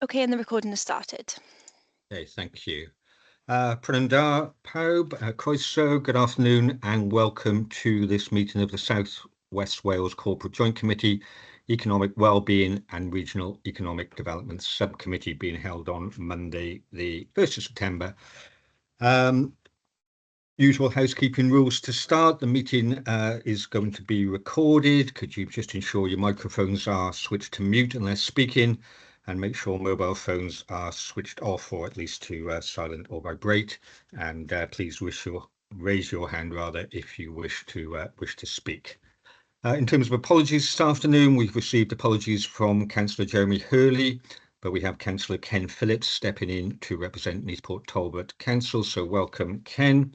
Okay, and the recording has started. Okay, thank you. Prynawn da pawb, croeso, good afternoon and welcome to this meeting of the South West Wales Corporate Joint Committee, Economic Wellbeing and Regional Economic Development Subcommittee, being held on Monday the 1st of September. Usual housekeeping rules to start. The meeting is going to be recorded. Could you just ensure your microphones are switched to mute unless speaking, and make sure mobile phones are switched off or at least to silent or vibrate. And please raise your hand rather if you wish to speak. In terms of apologies this afternoon, we've received apologies from Councillor Jeremy Hurley, but we have Councillor Ken Phillips stepping in to represent Neath Talbot Council. So welcome, Ken.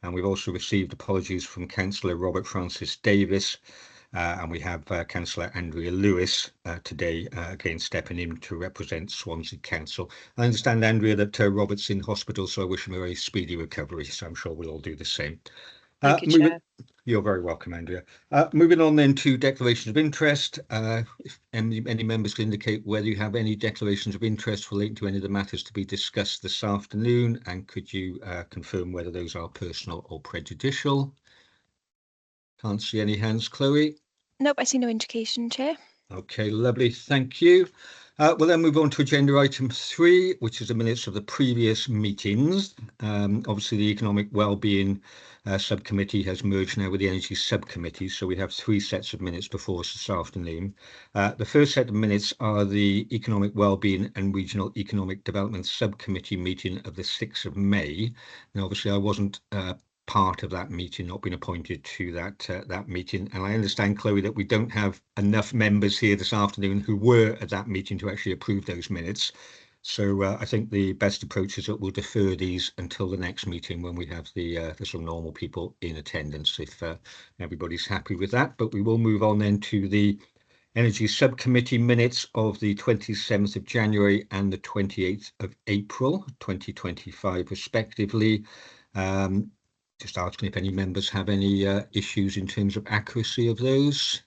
And we've also received apologies from Councillor Robert Francis Davis, and we have Councillor Andrea Lewis today again stepping in to represent Swansea Council. I understand, Andrea, that Robert's in hospital, so I wish him a very speedy recovery, so I'm sure we'll all do the same. Thank you, Chair. You're very welcome, Andrea. Moving on then to declarations of interest. If any members can indicate whether you have any declarations of interest relating to any of the matters to be discussed this afternoon, and could you confirm whether those are personal or prejudicial? Can't see any hands, Chloe. Nope, I see no indication, Chair. Okay, lovely, thank you. We'll then move on to agenda item 3, which is the minutes of the previous meetings. Obviously, the Economic Wellbeing Subcommittee has merged now with the Energy Subcommittee, so we have 3 sets of minutes before us this afternoon. The first set of minutes are the Economic Wellbeing and Regional Economic Development Subcommittee meeting of the 6th of May. Now, obviously, I wasn't part of that meeting, not been appointed to that meeting, and I understand, Chloe, that we don't have enough members here this afternoon who were at that meeting to actually approve those minutes. So I think the best approach is that we'll defer these until the next meeting when we have the sort of normal people in attendance, if everybody's happy with that. But we will move on then to the Energy Subcommittee minutes of the 27th of January and the 28th of April 2025 respectively. Just asking if any members have any issues in terms of accuracy of those.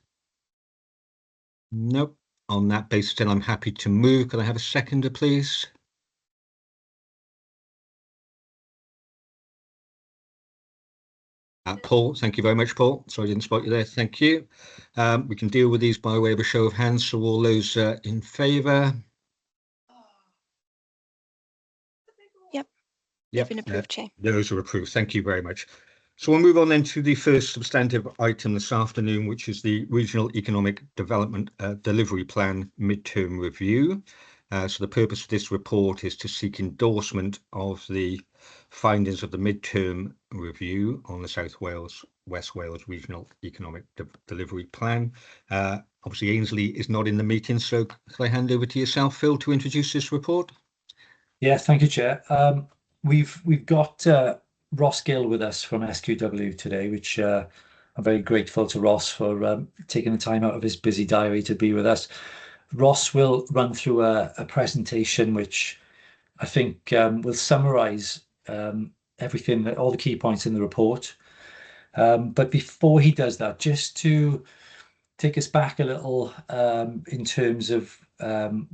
Nope. On that basis, then I'm happy to move. Can I have a seconder, please? Paul, thank you very much, Paul. Sorry, I didn't spot you there. Thank you. We can deal with these by way of a show of hands. So all those in favour? Yep, been approved, Chair. Those are approved. Thank you very much. So we'll move on then to the first substantive item this afternoon, which is the Regional Economic Development Delivery Plan Midterm Review. So the purpose of this report is to seek endorsement of the findings of the midterm review on the West Wales Regional Economic Delivery Plan. Obviously, Ainsley is not in the meeting, so can I hand over to yourself, Phil, to introduce this report? Yeah, thank you, Chair. We've got Ross Gill with us from SWW today, which I'm very grateful to Ross for taking the time out of his busy diary to be with us. Ross will run through a presentation which I think will summarise everything, all the key points in the report. But before he does that, just to take us back a little in terms of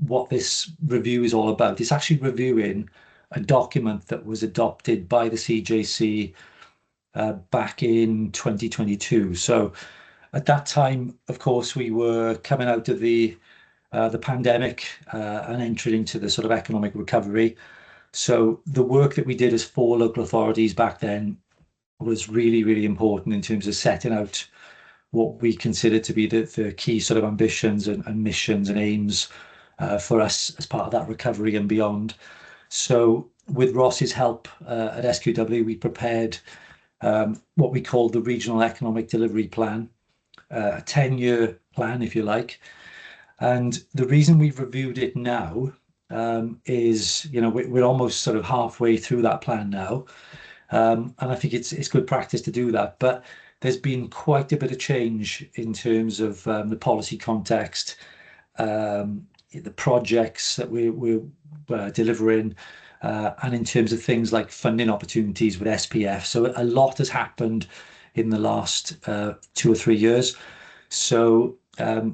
what this review is all about. It's actually reviewing a document that was adopted by the CJC back in 2022. So at that time, of course, we were coming out of the pandemic and entering into the sort of economic recovery. So the work that we did as 4 local authorities back then was really, really important in terms of setting out what we consider to be the key sort of ambitions and missions and aims for us as part of that recovery and beyond. So with Ross's help at SWW, we prepared what we called the Regional Economic Delivery Plan, a 10-year plan, if you like. And the reason we've reviewed it now is, we're almost sort of halfway through that plan now. And I think it's good practice to do that. But there's been quite a bit of change in terms of the policy context, the projects that we're delivering, and in terms of things like funding opportunities with SPF. So a lot has happened in the last 2 or 3 years. So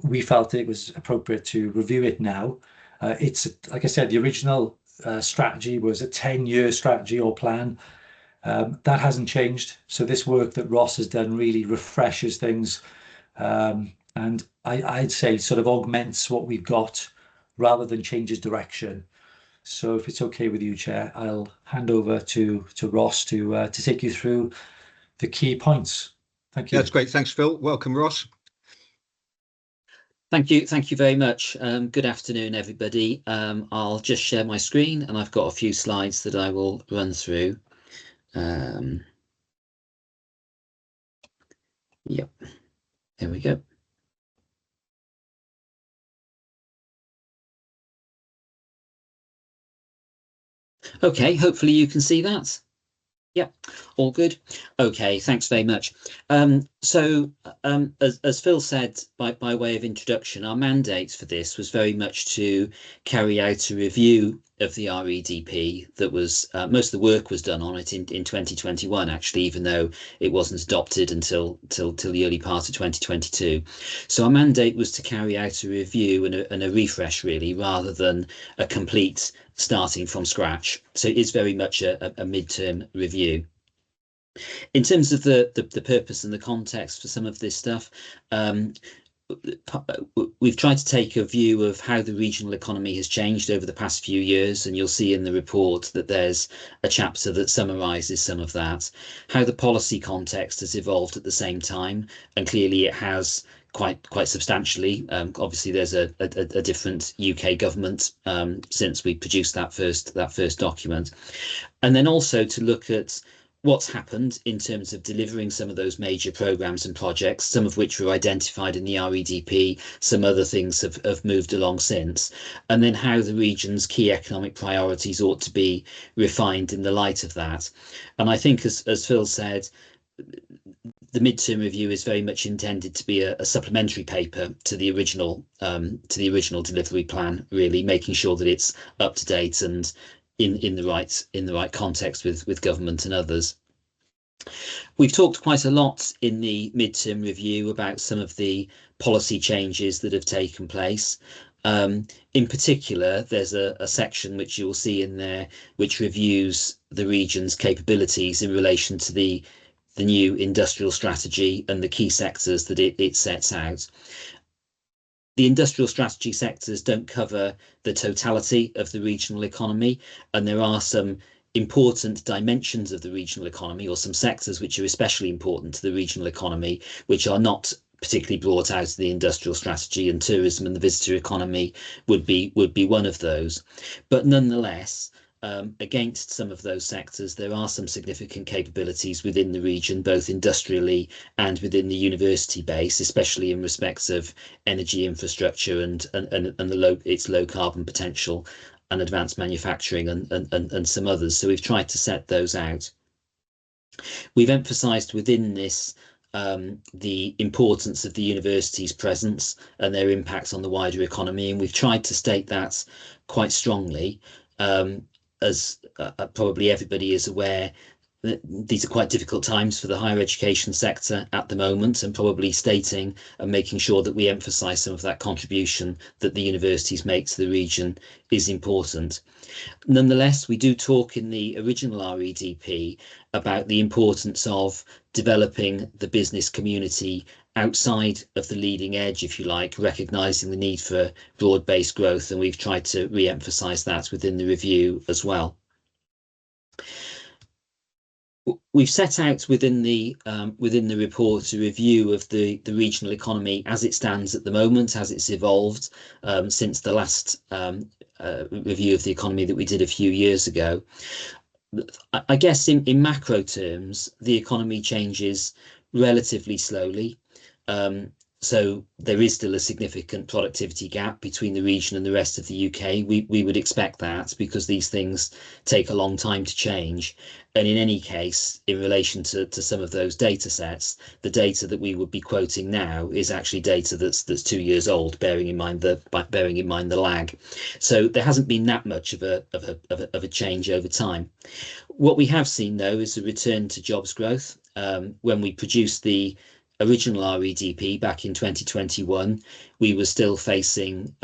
we felt it was appropriate to review it now. It's, like I said, the original strategy was a 10-year strategy or plan. That hasn't changed. So this work that Ross has done really refreshes things, and I'd say sort of augments what we've got rather than changes direction. So if it's okay with you, Chair, I'll hand over to Ross to take you through the key points. Thank you. That's great. Thanks, Phil. Welcome, Ross. Thank you very much. Good afternoon, everybody. I'll just share my screen, and I've got a few slides that I will run through. Yep, there we go. Okay, hopefully you can see that. Yeah, all good. Okay, thanks very much. As Phil said, by way of introduction, our mandate for this was very much to carry out a review of the REDP. That was most of the work was done on it in 2021, actually, even though it wasn't adopted until the early part of 2022. So our mandate was to carry out a review and a refresh, really, rather than a complete starting from scratch. So it is very much a midterm review. In terms of the purpose and the context for some of this stuff, we've tried to take a view of how the regional economy has changed over the past few years, and you'll see in the report that there's a chapter that summarises some of that, how the policy context has evolved at the same time, and clearly it has quite substantially. Obviously, there's a different UK government since we produced that first document, and then also to look at what's happened in terms of delivering some of those major programmes and projects, some of which were identified in the REDP, some other things have moved along since, and then how the region's key economic priorities ought to be refined in the light of that. And I think, as Phil said, the midterm review is very much intended to be a supplementary paper to the original delivery plan, really making sure that it's up to date and in the right context with government and others. We've talked quite a lot in the midterm review about some of the policy changes that have taken place. In particular, there's a section which you'll see in there which reviews the region's capabilities in relation to the new industrial strategy and the key sectors that it sets out. The industrial strategy sectors don't cover the totality of the regional economy, and there are some important dimensions of the regional economy, or some sectors which are especially important to the regional economy, which are not particularly brought out of the industrial strategy, and tourism and the visitor economy would be one of those. But nonetheless, against some of those sectors, there are some significant capabilities within the region, both industrially and within the university base, especially in respects of energy infrastructure and its low carbon potential, and advanced manufacturing and some others. So we've tried to set those out. We've emphasised within this the importance of the university's presence and their impacts on the wider economy, and we've tried to state that quite strongly. As probably everybody is aware, that these are quite difficult times for the higher education sector at the moment, and probably stating and making sure that we emphasise some of that contribution that the universities make to the region is important. Nonetheless, we do talk in the original REDP about the importance of developing the business community outside of the leading edge, if you like, recognising the need for broad-based growth, and we've tried to re-emphasise that within the review as well. We've set out within the report a review of the regional economy as it stands at the moment, as it's evolved since the last review of the economy that we did a few years ago. I guess in macro terms, the economy changes relatively slowly. So there is still a significant productivity gap between the region and the rest of the UK. We would expect that, because these things take a long time to change. And in any case, in relation to some of those data sets, the data that we would be quoting now is actually data that's 2 years old, bearing in mind the lag. So there hasn't been that much of a change over time. What we have seen, though, is a return to jobs growth. When we produced the original REDP back in 2021, we were still facing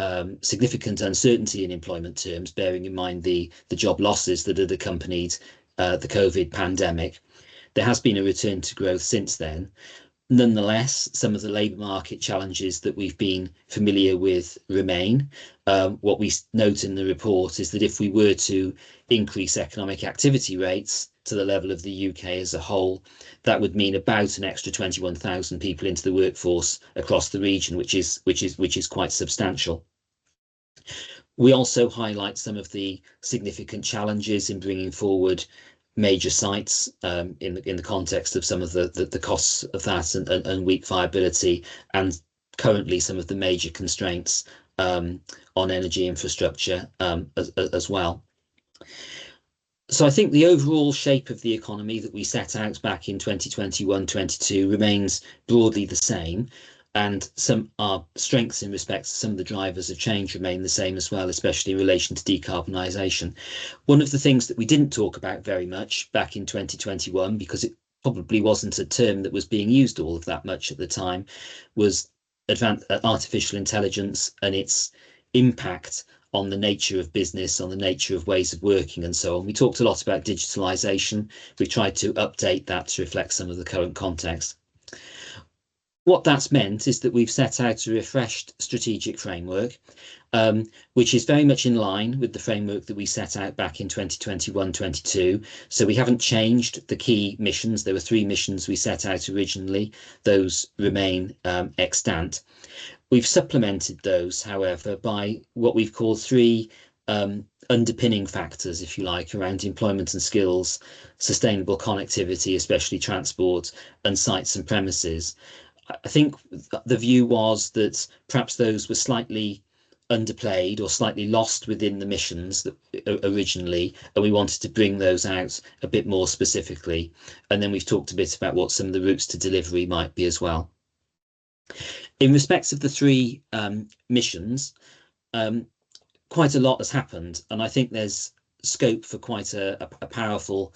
significant uncertainty in employment terms, bearing in mind the job losses that had accompanied the COVID pandemic. There has been a return to growth since then. Nonetheless, some of the labour market challenges that we've been familiar with remain. What we note in the report is that if we were to increase economic activity rates to the level of the UK as a whole, that would mean about an extra 21,000 people into the workforce across the region, which is quite substantial. We also highlight some of the significant challenges in bringing forward major sites in the context of some of the costs of that and weak viability, and currently some of the major constraints on energy infrastructure as well. So I think the overall shape of the economy that we set out back in 2021-22 remains broadly the same, and our strengths in respect to some of the drivers of change remain the same as well, especially in relation to decarbonisation. One of the things that we didn't talk about very much back in 2021, because it probably wasn't a term that was being used all of that much at the time, was artificial intelligence and its impact on the nature of business, on the nature of ways of working and so on. We talked a lot about digitalisation. We tried to update that to reflect some of the current context. What that's meant is that we've set out a refreshed strategic framework, which is very much in line with the framework that we set out back in 2021-22. So we haven't changed the key missions. There were 3 missions we set out originally. Those remain extant. We've supplemented those, however, by what we've called 3 underpinning factors, if you like, around employment and skills, sustainable connectivity, especially transport, and sites and premises. I think the view was that perhaps those were slightly underplayed or slightly lost within the missions that originally, and we wanted to bring those out a bit more specifically. And then we've talked a bit about what some of the routes to delivery might be as well. In respect of the 3 missions, quite a lot has happened, and I think there's scope for quite a powerful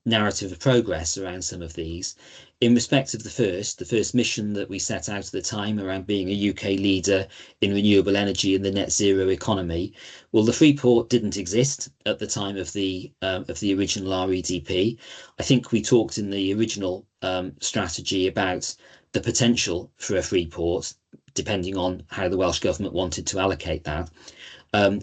narrative of progress around some of these. In respect of the first mission that we set out at the time around being a UK leader in renewable energy in the net zero economy, well, the Freeport didn't exist at the time of the original REDP. I think we talked in the original strategy about the potential for a Freeport, depending on how the Welsh Government wanted to allocate that.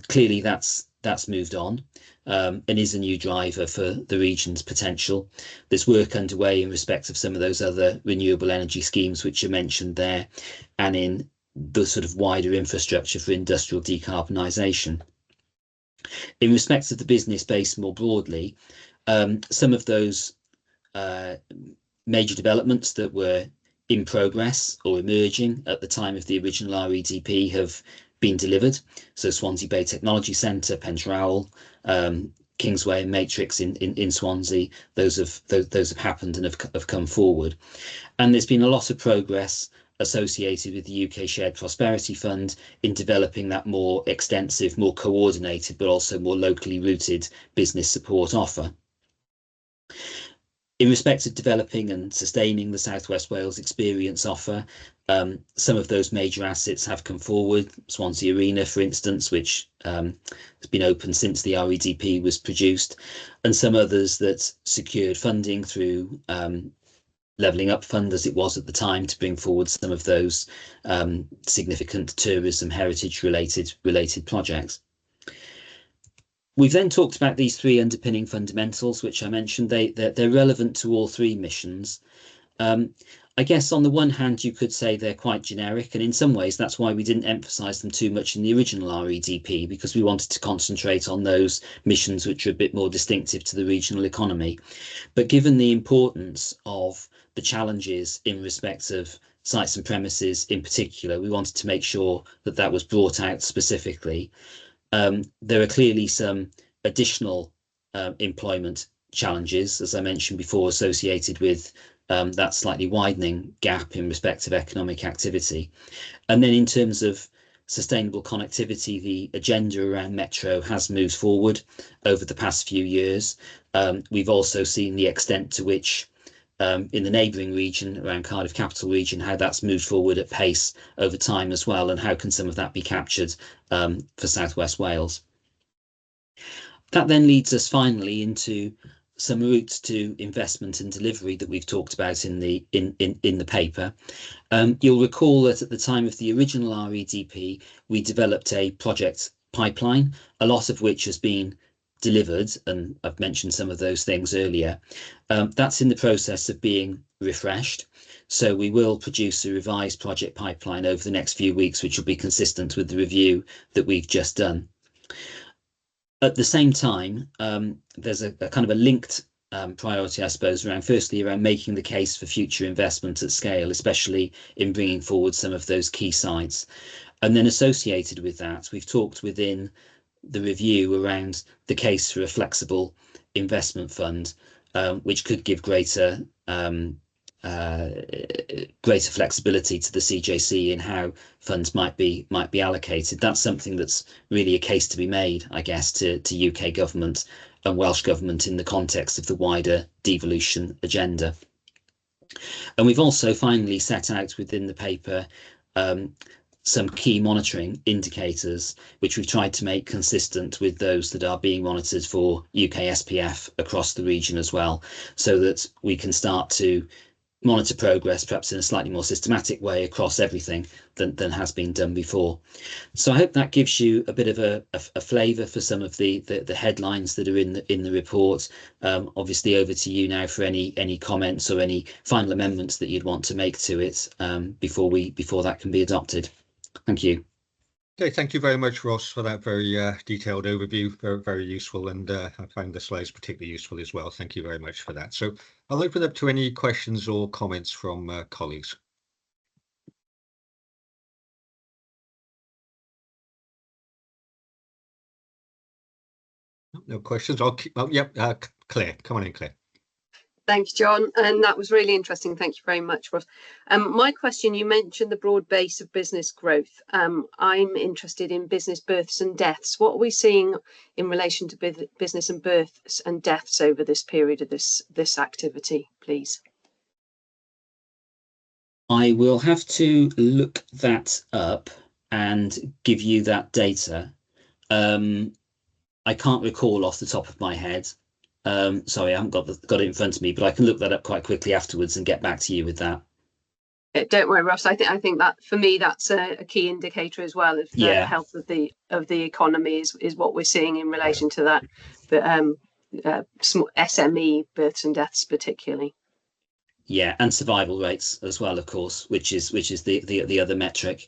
Clearly, that's moved on. And is a new driver for the region's potential. There's work underway in respect of some of those other renewable energy schemes which are mentioned there, and in the sort of wider infrastructure for industrial decarbonisation. In respect of the business base more broadly, some of those major developments that were in progress or emerging at the time of the original REDP have been delivered. So Swansea Bay Technology Centre, Pentrowell, Kingsway and Matrix in Swansea, those have happened and have come forward. And there's been a lot of progress associated with the UK Shared Prosperity Fund in developing that more extensive, more coordinated, but also more locally rooted business support offer. In respect of developing and sustaining the South West Wales experience offer, some of those major assets have come forward. Swansea Arena, for instance, which has been open since the REDP was produced, and some others that secured funding through Levelling Up Fund, as it was at the time, to bring forward some of those significant tourism heritage related projects. We've then talked about these 3 underpinning fundamentals, which I mentioned. They're relevant to all 3 missions. I guess on the one hand, you could say they're quite generic, and in some ways that's why we didn't emphasise them too much in the original REDP, because we wanted to concentrate on those missions which are a bit more distinctive to the regional economy. But given the importance of the challenges in respect of sites and premises in particular, we wanted to make sure that that was brought out specifically. There are clearly some additional employment challenges, as I mentioned before, associated with that slightly widening gap in respect of economic activity. And then in terms of sustainable connectivity, the agenda around Metro has moved forward over the past few years. We've also seen the extent to which in the neighbouring region around Cardiff Capital Region, how that's moved forward at pace over time as well, and how can some of that be captured for South West Wales. That then leads us finally into some routes to investment and delivery that we've talked about in the paper. You'll recall that at the time of the original REDP, we developed a project pipeline, a lot of which has been delivered, and I've mentioned some of those things earlier. That's in the process of being refreshed. So we will produce a revised project pipeline over the next few weeks, which will be consistent with the review that we've just done. At the same time, there's a kind of a linked priority, I suppose, firstly around making the case for future investment at scale, especially in bringing forward some of those key sites. And then associated with that, we've talked within the review around the case for a flexible investment fund, which could give greater flexibility to the CJC in how funds might be allocated. That's something that's really a case to be made, I guess, to UK government and Welsh government in the context of the wider devolution agenda. And we've also finally set out within the paper some key monitoring indicators, which we've tried to make consistent with those that are being monitored for UK SPF across the region as well, so that we can start to monitor progress perhaps in a slightly more systematic way across everything than has been done before. So I hope that gives you a bit of a flavour for some of the headlines that are in the report. Obviously over to you now for any comments or any final amendments that you'd want to make to it before that can be adopted. Thank you. Okay, thank you very much, Ross, for that very detailed overview. Very, very useful, and I find the slides particularly useful as well. Thank you very much for that. So I'll open up to any questions or comments from colleagues. No questions. I'll keep. Oh, yep. Claire, come on in, Claire. Thanks, John, and that was really interesting. Thank you very much, Ross. My question, you mentioned the broad base of business growth. I'm interested in business births and deaths. What are we seeing in relation to business and births and deaths over this period of this activity, please? I will have to look that up and give you that data. I can't recall off the top of my head. Sorry, I haven't got it in front of me, but I can look that up quite quickly afterwards and get back to you with that. Don't worry, Ross. I think that for me that's a key indicator as well of the health of the economy is what we're seeing in relation to that. But small SME births and deaths particularly. Yeah, and survival rates as well, of course, which is the other metric.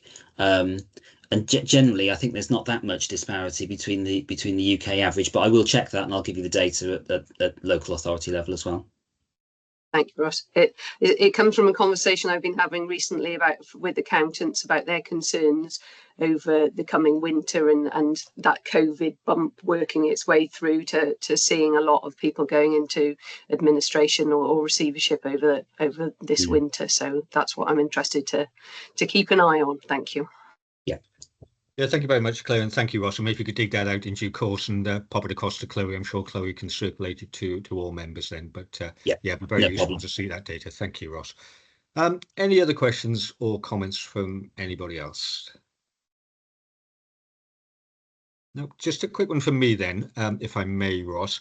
And generally, I think there's not that much disparity between the UK average, but I will check that and I'll give you the data at local authority level as well. Thank you, Ross. It comes from a conversation I've been having recently with accountants about their concerns over the coming winter and that COVID bump working its way through to seeing a lot of people going into administration or receivership over this winter. So that's what I'm interested to keep an eye on. Thank you. Yeah, thank you very much, Chloe, and thank you, Ross. And if you could dig that out in due course and pop it across to Chloe, I'm sure Chloe can circulate it to all members then. But yeah, very useful to see that data. Thank you, Ross. Any other questions or comments from anybody else? No, just a quick one from me then, if I may, Ross.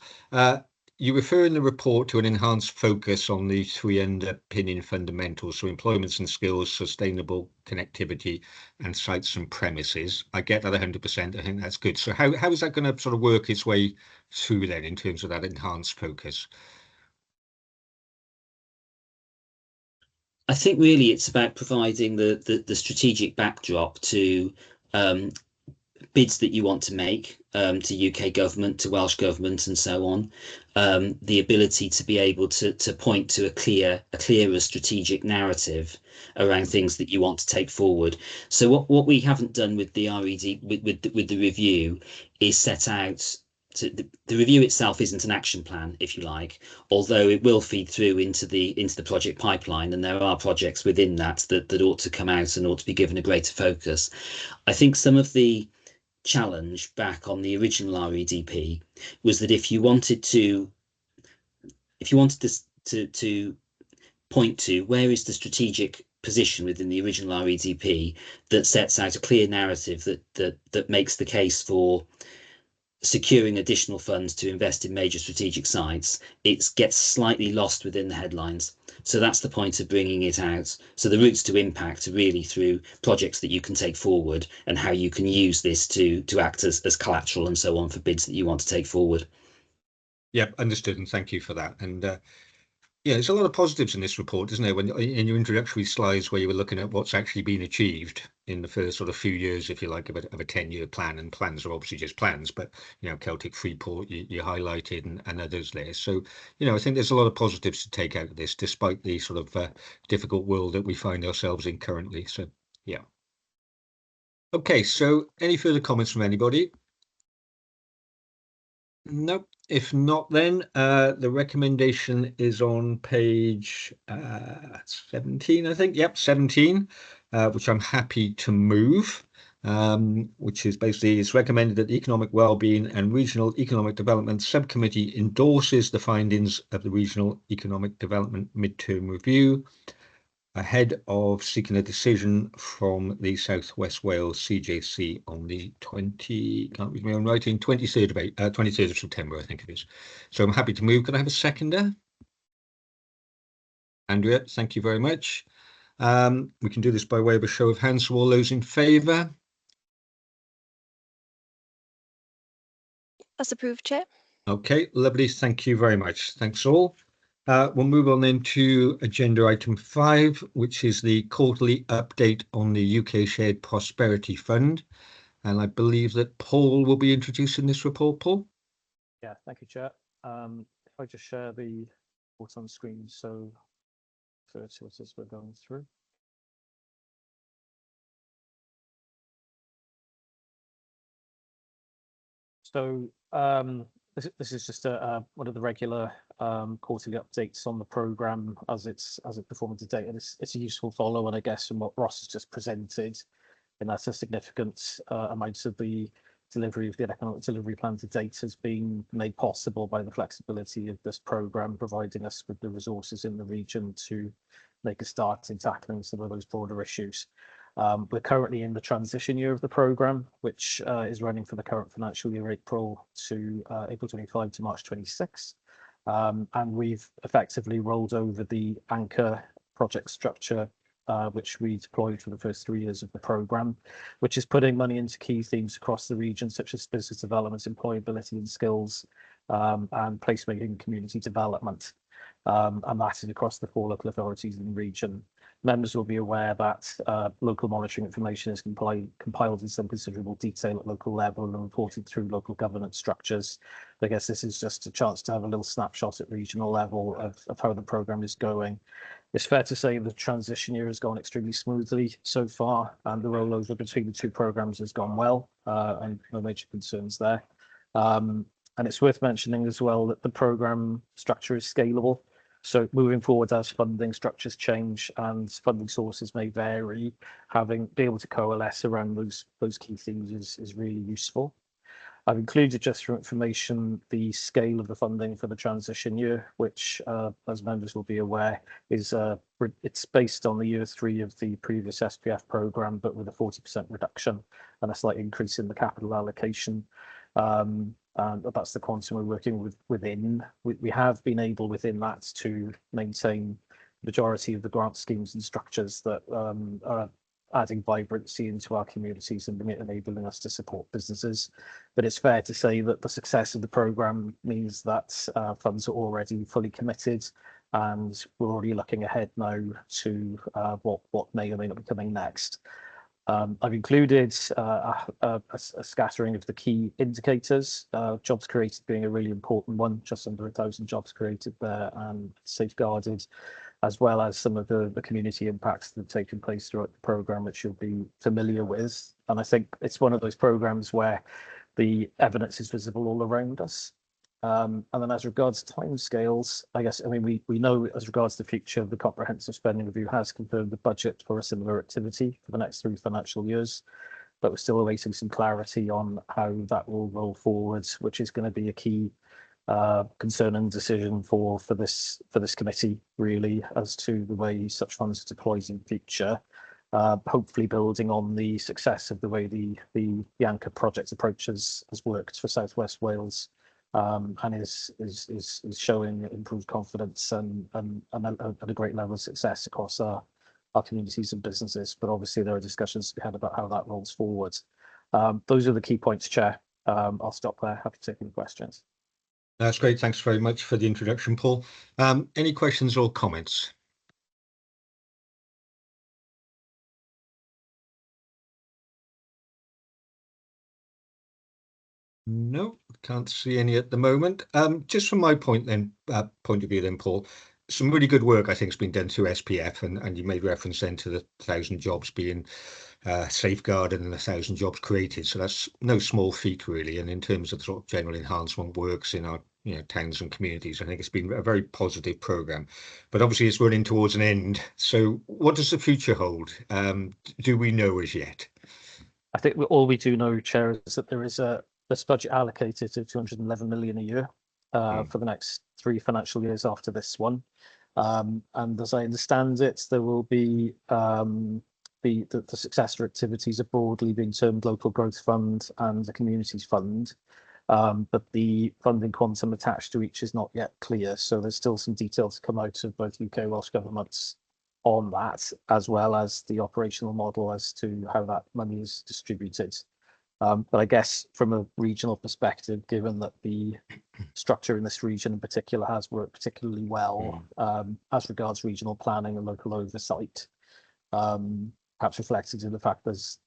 You refer in the report to an enhanced focus on the three underpinning fundamentals, so employments and skills, sustainable connectivity, and sites and premises. I get that 100%. I think that's good. So how is that going to sort of work its way through then in terms of that enhanced focus? I think really it's about providing the strategic backdrop to bids that you want to make to UK government, to Welsh government, and so on. The ability to be able to point to a clearer strategic narrative around things that you want to take forward. So what we haven't done with the RED with the review is set out. The review itself isn't an action plan, if you like, although it will feed through into the project pipeline, and there are projects within that ought to come out and ought to be given a greater focus. I think some of the challenge back on the original REDP was that if you wanted to point to where is the strategic position within the original REDP that sets out a clear narrative that makes the case for securing additional funds to invest in major strategic sites. It gets slightly lost within the headlines. So that's the point of bringing it out. So the routes to impact are really through projects that you can take forward and how you can use this to act as collateral and so on for bids that you want to take forward. Yep, understood, and thank you for that. And yeah, there's a lot of positives in this report, isn't there? When in your introductory slides where you were looking at what's actually been achieved in the first sort of few years, if you like, of a 10-year plan, and plans are obviously just plans, but you know, Celtic Freeport you highlighted and others there. So, you know, I think there's a lot of positives to take out of this, despite the sort of difficult world that we find ourselves in currently. So, yeah. Okay, so any further comments from anybody? Nope. If not, then the recommendation is on page 17, I think. Yep, 17, which I'm happy to move, which is basically it's recommended that the Economic Wellbeing and Regional Economic Development Subcommittee endorses the findings of the Regional Economic Development Midterm Review ahead of seeking a decision from the South West Wales CJC on the 23rd of September, I think it is. So I'm happy to move. Can I have a seconder? Andrea, thank you very much. We can do this by way of a show of hands. So all those in favour? That's approved, Chair. Okay, lovely. Thank you very much. Thanks all. We'll move on then to agenda item 5, which is the quarterly update on the UK Shared Prosperity Fund. And I believe that Paul will be introducing this report. Paul? Yeah, thank you, Chair. If I just share the report on screen, so first what is we're going through. So this is just one of the regular quarterly updates on the programme as it's performing to date, and it's a useful follow-on, I guess, from what Ross has just presented, and that's a significant amount of the delivery of the economic delivery plan to date has been made possible by the flexibility of this programme, providing us with the resources in the region to make a start in tackling some of those broader issues. We're currently in the transition year of the programme, which is running for the current financial year, April 25 to March 26. And we've effectively rolled over the anchor project structure, which we deployed for the first 3 years of the programme, which is putting money into key themes across the region, such as business development, employability and skills, and placemaking community development. And that is across the 4 local authorities in the region. Members will be aware that local monitoring information is compiled in some considerable detail at local level and reported through local governance structures. I guess this is just a chance to have a little snapshot at regional level of how the programme is going. It's fair to say the transition year has gone extremely smoothly so far, and the rollover between the 2 programmes has gone well, and no major concerns there. And it's worth mentioning as well that the programme structure is scalable. So moving forward, as funding structures change and funding sources may vary, be able to coalesce around those key themes is really useful. I've included, just for information, the scale of the funding for the transition year, which, as members will be aware, is it's based on the year 3 of the previous SPF programme, but with a 40% reduction and a slight increase in the capital allocation. And that's the quantum we're working within. We have been able within that to maintain the majority of the grant schemes and structures that are adding vibrancy into our communities and enabling us to support businesses. But it's fair to say that the success of the programme means that funds are already fully committed, and we're already looking ahead now to what may or may not be coming next. I've included a scattering of the key indicators, jobs created being a really important one, just under 1,000 jobs created there and safeguarded, as well as some of the community impacts that have taken place throughout the programme, which you'll be familiar with. And I think it's one of those programmes where the evidence is visible all around us. And then as regards timescales, we know as regards to the future, the Comprehensive Spending Review has confirmed the budget for a similar activity for the next 3 financial years, but we're still awaiting some clarity on how that will roll forward, which is going to be a key concerning decision for this committee, really, as to the way such funds are deployed in future. Hopefully building on the success of the way the anchor project approach has worked for South West Wales, and is showing improved confidence and a great level of success across our communities and businesses. But obviously there are discussions to be had about how that rolls forward. Those are the key points, Chair. I'll stop there. Happy to take any questions. That's great. Thanks very much for the introduction, Paul. Any questions or comments? No, can't see any at the moment. Just from my point of view then, Paul, some really good work I think has been done through SPF, and you made reference then to the 1,000 jobs being safeguarded and 1,000 jobs created. So that's no small feat really. And in terms of sort of general enhancement works in our towns and communities, I think it's been a very positive programme. But obviously it's running towards an end. So what does the future hold? Do we know as yet? I think all we do know, Chair, is that there is this budget allocated to 211 million a year for the next 3 financial years after this one. And as I understand it, there will be the successor activities are broadly being termed Local Growth Fund and the Communities Fund. But the funding quantum attached to each is not yet clear. So there's still some details to come out of both UK and Welsh governments on that, as well as the operational model as to how that money is distributed. But I guess from a regional perspective, given that the structure in this region in particular has worked particularly well as regards regional planning and local oversight, perhaps reflected in the fact there's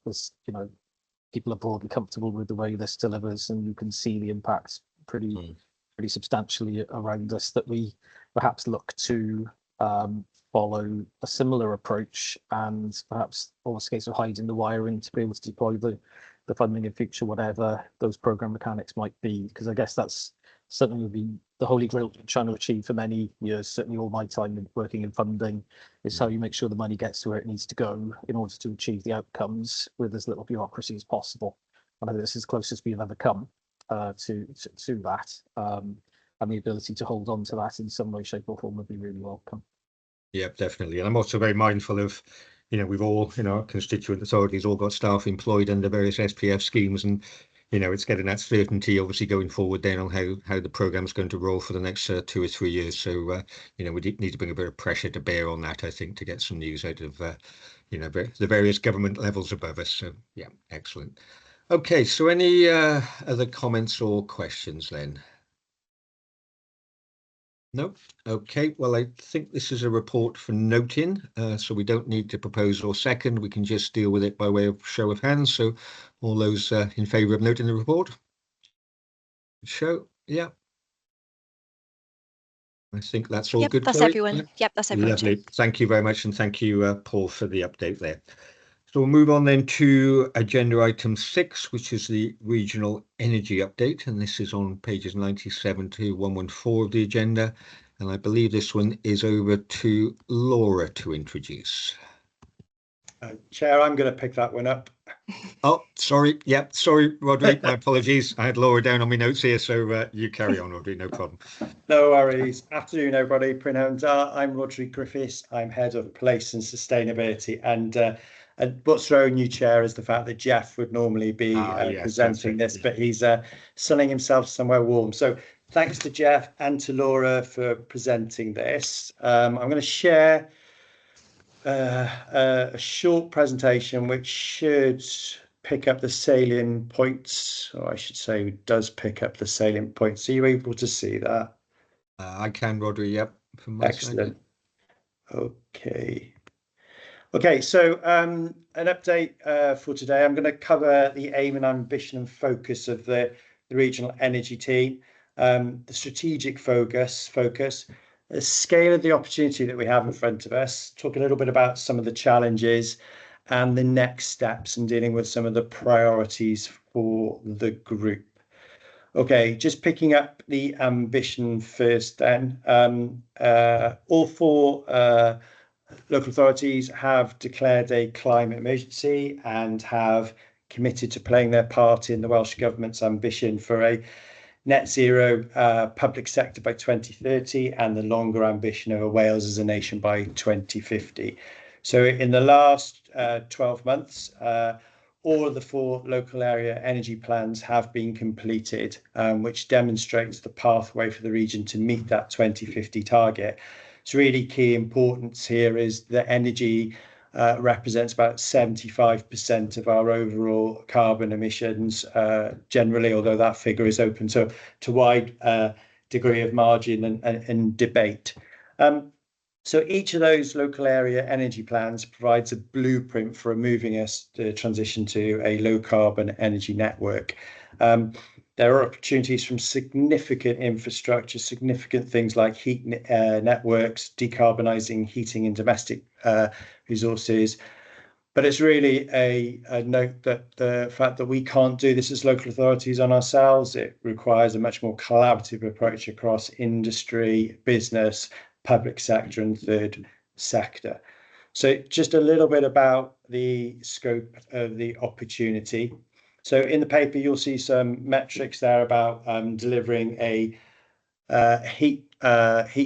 people are broadly comfortable with the way this delivers, and you can see the impact pretty substantially around us, that we perhaps look to follow a similar approach, and perhaps almost a case of hiding the wiring to be able to deploy the funding in future, whatever those program mechanics might be, because I guess that's certainly would be the holy grail we've been trying to achieve for many years. Certainly all my time in working in funding is how you make sure the money gets to where it needs to go in order to achieve the outcomes with as little bureaucracy as possible. And I think this is as close as we've ever come to that, and the ability to hold on to that in some way, shape or form would be really welcome. Yeah, definitely. And I'm also very mindful of we've all, constituent authorities all got staff employed under various SPF schemes, and it's getting that certainty obviously going forward then on how the programme is going to roll for the next 2 or 3 years. So we need to bring a bit of pressure to bear on that, I think, to get some news out of the various government levels above us. So yeah, excellent. Okay, so any other comments or questions then? No. Okay, well, I think this is a report for noting, so we don't need to propose or second. We can just deal with it by way of show of hands. So all those in favour of noting the report? Show. Yeah. I think that's all good. That's Chloe. everyone. Yep, that's everyone. Lovely. Thank you very much, and thank you, Paul, for the update there. So we'll move on then to agenda item 6, which is the regional energy update, and this is on pages 97 to 114 of the agenda, and I believe this one is over to Laura to introduce. Chair, I'm going to pick that one up. Oh, sorry. Yeah, sorry, Rodri. My apologies. I had Laura down on my notes here, so you carry on, Rodri. No problem. No worries. Afternoon, everybody. I'm Rodri Griffiths. I'm Head of Place and Sustainability, and what's throwing you, Chair, is the fact that Jeff would normally be presenting this, but he's sunning himself somewhere warm. So thanks to Jeff and to Laura for presenting this. I'm going to share a short presentation which should pick up the salient points, or I should say does pick up the salient points. Are you able to see that? I can, Rodri. Yep. From my Excellent. Side. Okay, so an update for today. I'm going to cover the aim and ambition and focus of the regional energy team, the strategic focus, the scale of the opportunity that we have in front of us, talk a little bit about some of the challenges and the next steps in dealing with some of the priorities for the group. Okay, just picking up the ambition first then. All 4 local authorities have declared a climate emergency and have committed to playing their part in the Welsh Government's ambition for a net zero public sector by 2030 and the longer ambition of Wales as a nation by 2050. So in the last 12 months, all of the 4 local area energy plans have been completed, which demonstrates the pathway for the region to meet that 2050 target. It's really key importance here is that energy represents about 75% of our overall carbon emissions generally, although that figure is open to wide degree of margin and debate. So each of those local area energy plans provides a blueprint for moving us to transition to a low carbon energy network. There are opportunities from significant infrastructure, significant things like heat networks, decarbonising heating in domestic resources. But it's really a note that the fact that we can't do this as local authorities on ourselves, it requires a much more collaborative approach across industry, business, public sector and third sector. So just a little bit about the scope of the opportunity. So in the paper, you'll see some metrics there about delivering a heat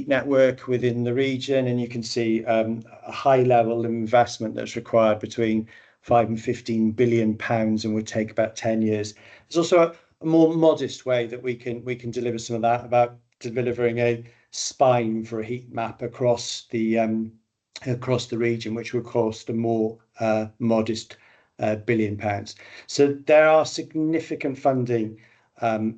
network within the region, and you can see a high level of investment that's required between £5 and £15 billion and would take about 10 years. There's also a more modest way that we can deliver some of that, about delivering a spine for a heat map across the region, which would cost a more modest £1 billion. So there are significant funding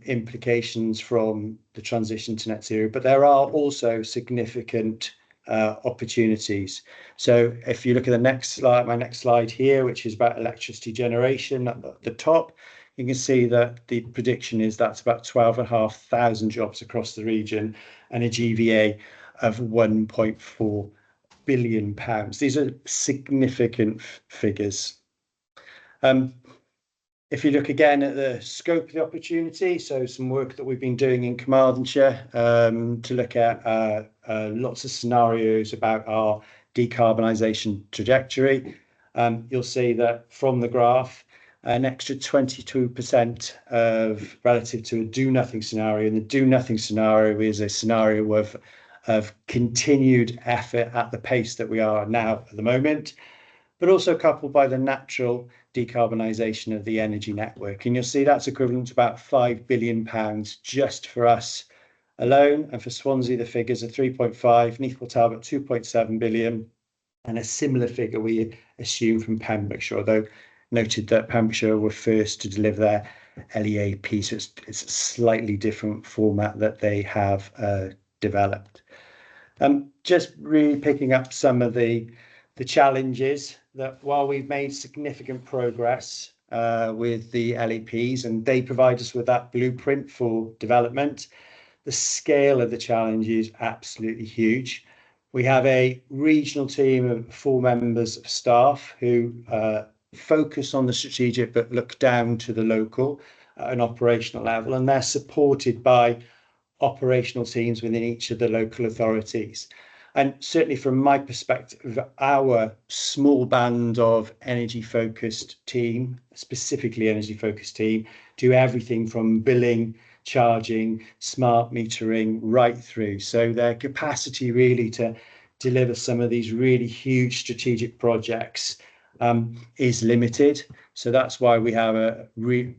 implications from the transition to net zero, but there are also significant opportunities. So if you look at the next slide, my next slide here, which is about electricity generation at the top, you can see that the prediction is that's about 12,500 jobs across the region and a GVA of £1.4 billion. These are significant figures. If you look again at the scope of the opportunity, so some work that we've been doing in Carmarthenshire to look at lots of scenarios about our decarbonisation trajectory, you'll see that from the graph, an extra 22% of relative to a do-nothing scenario. And the do-nothing scenario is a scenario of continued effort at the pace that we are now at the moment, but also coupled by the natural decarbonisation of the energy network. And you'll see that's equivalent to about £5 billion just for us alone. And for Swansea, the figures are 3.5, Neath and Talbot 2.7 billion, and a similar figure we assume from Pembrokeshire, although noted that Pembrokeshire were first to deliver their LEAP, so it's a slightly different format that they have developed. Just really picking up some of the challenges that while we've made significant progress with the LEPs and they provide us with that blueprint for development, the scale of the challenge is absolutely huge. We have a regional team of 4 members of staff who focus on the strategic but look down to the local and operational level, and they're supported by operational teams within each of the local authorities. And certainly from my perspective, our small band of energy-focused team, specifically energy-focused team, do everything from billing, charging, smart metering, right through. So their capacity really to deliver some of these really huge strategic projects is limited. So that's why we have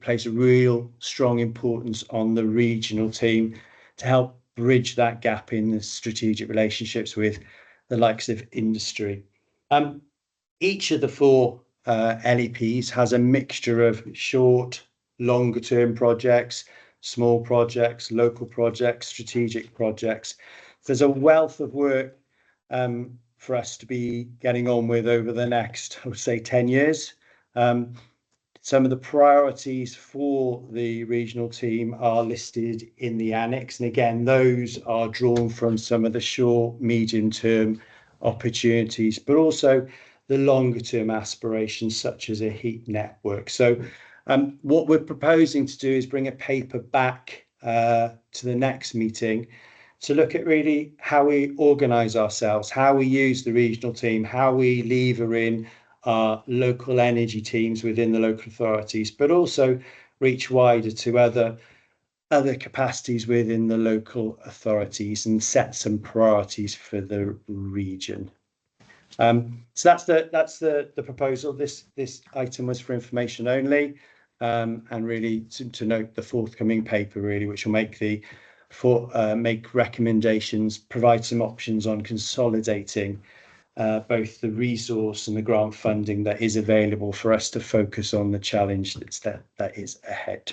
place a real strong importance on the regional team to help bridge that gap in the strategic relationships with the likes of industry. Each of the 4 LEPs has a mixture of short, longer term projects, small projects, local projects, strategic projects. There's a wealth of work for us to be getting on with over the next, I would say, 10 years. Some of the priorities for the regional team are listed in the annex. And again, those are drawn from some of the short, medium term opportunities, but also the longer term aspirations, such as a heat network. So what we're proposing to do is bring a paper back to the next meeting to look at really how we organise ourselves, how we use the regional team, how we lever in our local energy teams within the local authorities, but also reach wider to other other capacities within the local authorities and set some priorities for the region. So that's the proposal. This item was for information only, and really to note the forthcoming paper, really, which will make recommendations, provide some options on consolidating both the resource and the grant funding that is available for us to focus on the challenge that is ahead.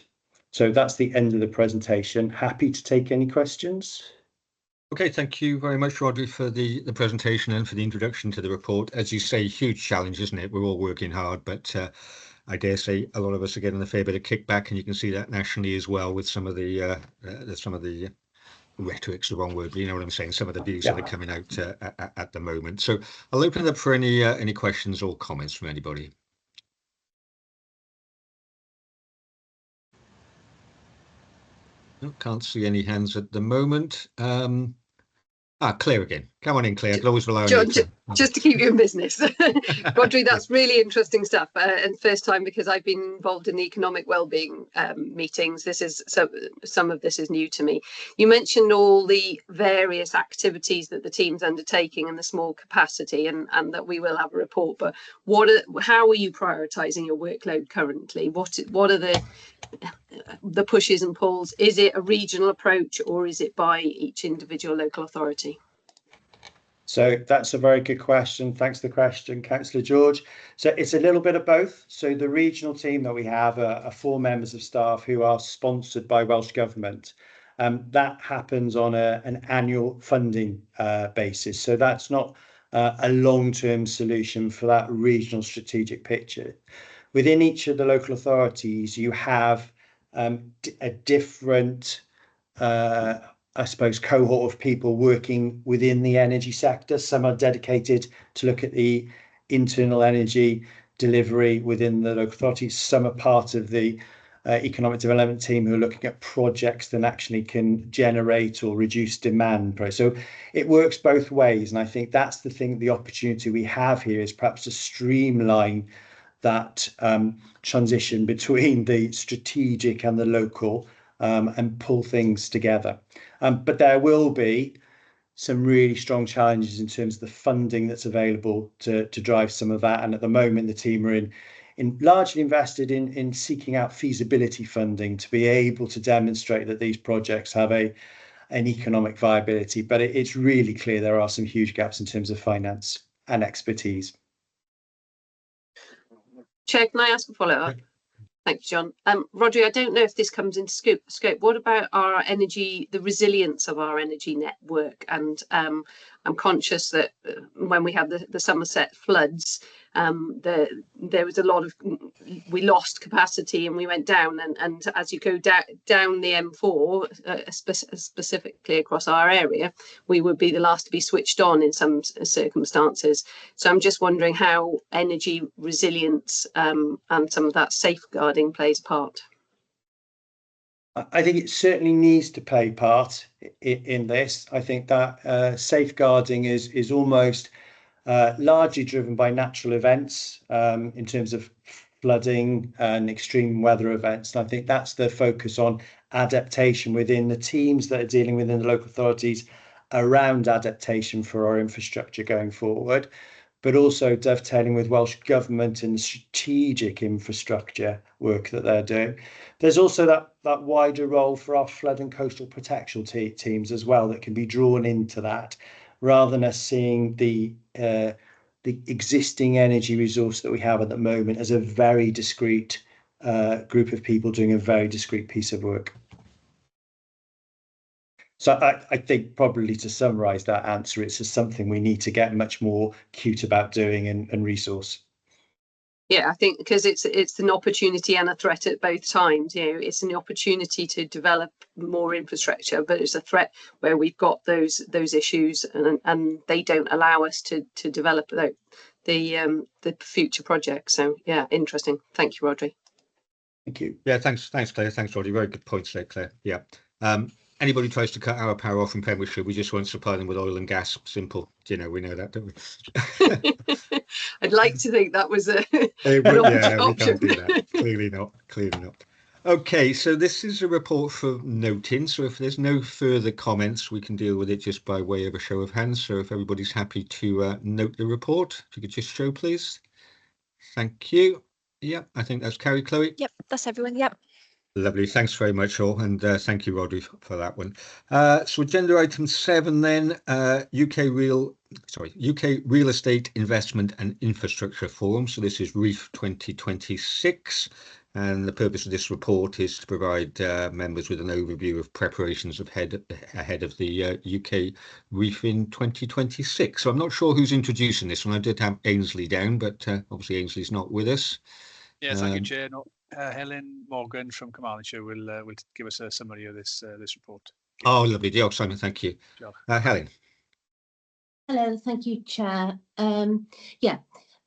So that's the end of the presentation. Happy to take any questions. Okay, thank you very much, Rodri, for the presentation and for the introduction to the report. As you say, huge challenge, isn't it? We're all working hard, but I dare say a lot of us are getting a fair bit of kickback, and you can see that nationally as well with some of the rhetoric's the wrong word, but you know what I'm saying. Some of the views that are coming out at the moment. So I'll open it up for any questions or comments from anybody. No, can't see any hands at the moment. Claire again. Come on in, Claire. I'll always rely on you. Just to keep you in business. Rodri, that's really interesting stuff. And first time, because I've been involved in the economic wellbeing meetings. Some of this is new to me. You mentioned all the various activities that the team's undertaking and the small capacity, and that we will have a report. But how are you prioritising your workload currently? What are the pushes and pulls? Is it a regional approach, or is it by each individual local authority? So that's a very good question. Thanks for the question, Councillor George. So it's a little bit of both. So the regional team that we have are 4 members of staff who are sponsored by Welsh Government. That happens on an annual funding basis. So that's not a long-term solution for that regional strategic picture. Within each of the local authorities, you have a different I suppose, cohort of people working within the energy sector. Some are dedicated to look at the internal energy delivery within the local authorities. Some are part of the economic development team who are looking at projects that actually can generate or reduce demand. So it works both ways. And I think that's the opportunity we have here is perhaps to streamline that transition between the strategic and the local, and pull things together. But there will be some really strong challenges in terms of the funding that's available to drive some of that. And at the moment, the team are largely invested in seeking out feasibility funding to be able to demonstrate that these projects have an economic viability. But it's really clear there are some huge gaps in terms of finance and expertise. Chair, can I ask a follow-up? Thank you, John. Rodri, I don't know if this comes into scope. What about our energy, the resilience of our energy network? And I'm conscious that when we had the Somerset floods, there was a lot of, we lost capacity and we went down. And as you go down the M4, specifically across our area, we would be the last to be switched on in some circumstances. So I'm just wondering how energy resilience and some of that safeguarding plays a part. I think it certainly needs to play part in this. I think that safeguarding is almost largely driven by natural events in terms of flooding and extreme weather events. And I think that's the focus on adaptation within the teams that are dealing within the local authorities around adaptation for our infrastructure going forward, but also dovetailing with Welsh Government and the strategic infrastructure work that they're doing. There's also that wider role for our flood and coastal protection teams as well that can be drawn into that, rather than us seeing the existing energy resource that we have at the moment as a very discrete group of people doing a very discrete piece of work. So I think probably to summarise that answer, it's just something we need to get much more cute about doing and resource. Yeah, I think because it's an opportunity and a threat at both times. You know, it's an opportunity to develop more infrastructure, but it's a threat where we've got those issues and they don't allow us to develop the future projects. So yeah, interesting. Thank you, Rodri. Thank you. Yeah, thanks, Claire. Thanks, Rodri. Very good points there, Claire. Yeah. Anybody tries to cut our power off in Pembrokeshire, we just won't supply them with oil and gas. Simple. You know, we know that, don't we? I'd like to think that was an yeah, option. we can't do that. Clearly not. Okay, so this is a report for noting. So if there's no further comments, we can deal with it just by way of a show of hands. So if everybody's happy to note the report, if you could just show, please. Thank you. Yep, I think that's carried, Chloe. Yep, that's everyone. Yep. Lovely. Thanks very much, all. And thank you, Rodri, for that one. So agenda item 7 then, UK Real Estate Investment and Infrastructure Forum. So this is REIF 2026. And the purpose of this report is to provide members with an overview of preparations ahead of the UK REIF in 2026. So I'm not sure who's introducing this one. I did have Ainsley down, but obviously Ainsley's not with us. Yeah, thank you, Chair. Helen Morgan from Carmarthenshire will give us a summary of this report. Oh, lovely. Diolch, Simon. Thank you. Helen. Hello, thank you, Chair.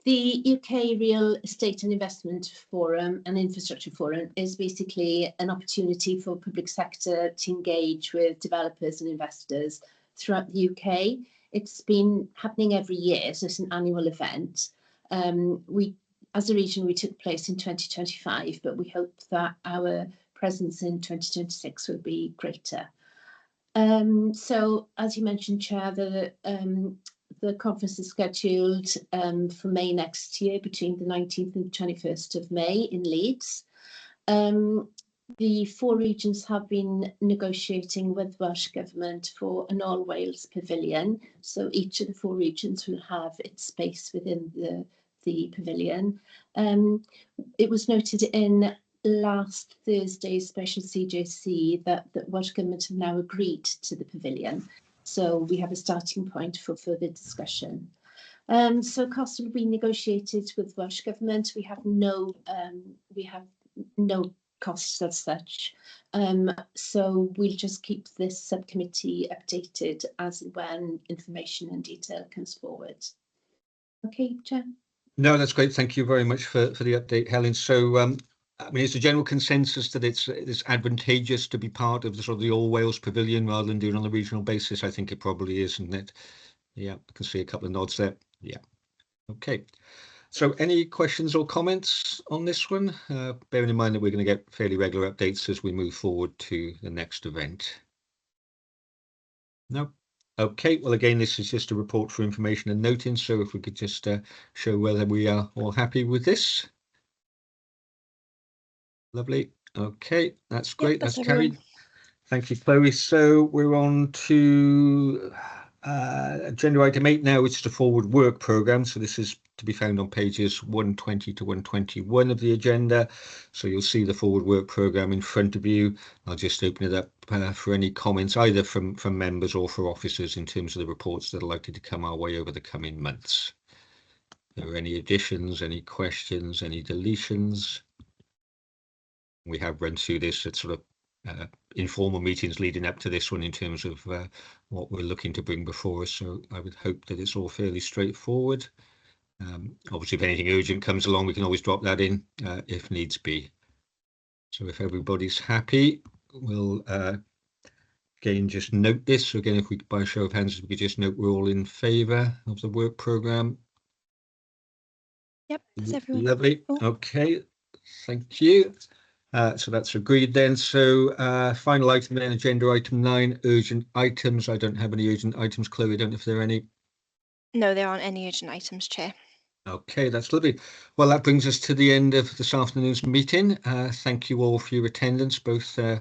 The UK Real Estate and Investment Forum and Infrastructure Forum is basically an opportunity for public sector to engage with developers and investors throughout the UK. It's been happening every year, so it's an annual event. As a region, we took place in 2025, but we hope that our presence in 2026 will be greater. So, as you mentioned, Chair, the conference is scheduled for May next year, between the 19th and 21st of May in Leeds. The 4 regions have been negotiating with Welsh Government for an all-Wales pavilion. So each of the 4 regions will have its space within the pavilion. It was noted in last Thursday's special CJC that Welsh Government have now agreed to the pavilion. So we have a starting point for further discussion. So costs will be negotiated with Welsh Government. We have no costs as such. So we'll just keep this subcommittee updated as and when information and detail comes forward. Okay, Chair. No, that's great. Thank you very much for the update, Helen. So, I mean, it's a general consensus that it's advantageous to be part of the sort of the All Wales Pavilion rather than doing it on a regional basis. I think it probably is, isn't it? Yeah, I can see a couple of nods there. Yeah. Okay. So, any questions or comments on this one? Bearing in mind that we're going to get fairly regular updates as we move forward to the next event. No. Okay, well, again, this is just a report for information and noting, so if we could just show whether we are all happy with this. Lovely. Okay, that's great. That's carried. Thank you, Chloe. So we're on to agenda item 8 now, which is the forward work programme. So this is to be found on pages 120 to 121 of the agenda. So you'll see the forward work programme in front of you. I'll just open it up for any comments, either from members or for officers in terms of the reports that are likely to come our way over the coming months. Are there any additions, any questions, any deletions? We have run through this at sort of informal meetings leading up to this one in terms of what we're looking to bring before us. So I would hope that it's all fairly straightforward. Obviously, if anything urgent comes along, we can always drop that in if needs be. So if everybody's happy, we'll again just note this. So again, if we by a show of hands, we could just note we're all in favour of the work programme. Yep, that's everyone. Lovely. Okay, thank you. So that's agreed then. So final item then, agenda item 9, urgent items. I don't have any urgent items. Chloe, I don't know if there are any. No, there aren't any urgent items, Chair. Okay, that's lovely. Well, that brings us to the end of this afternoon's meeting. Thank you all for your attendance, both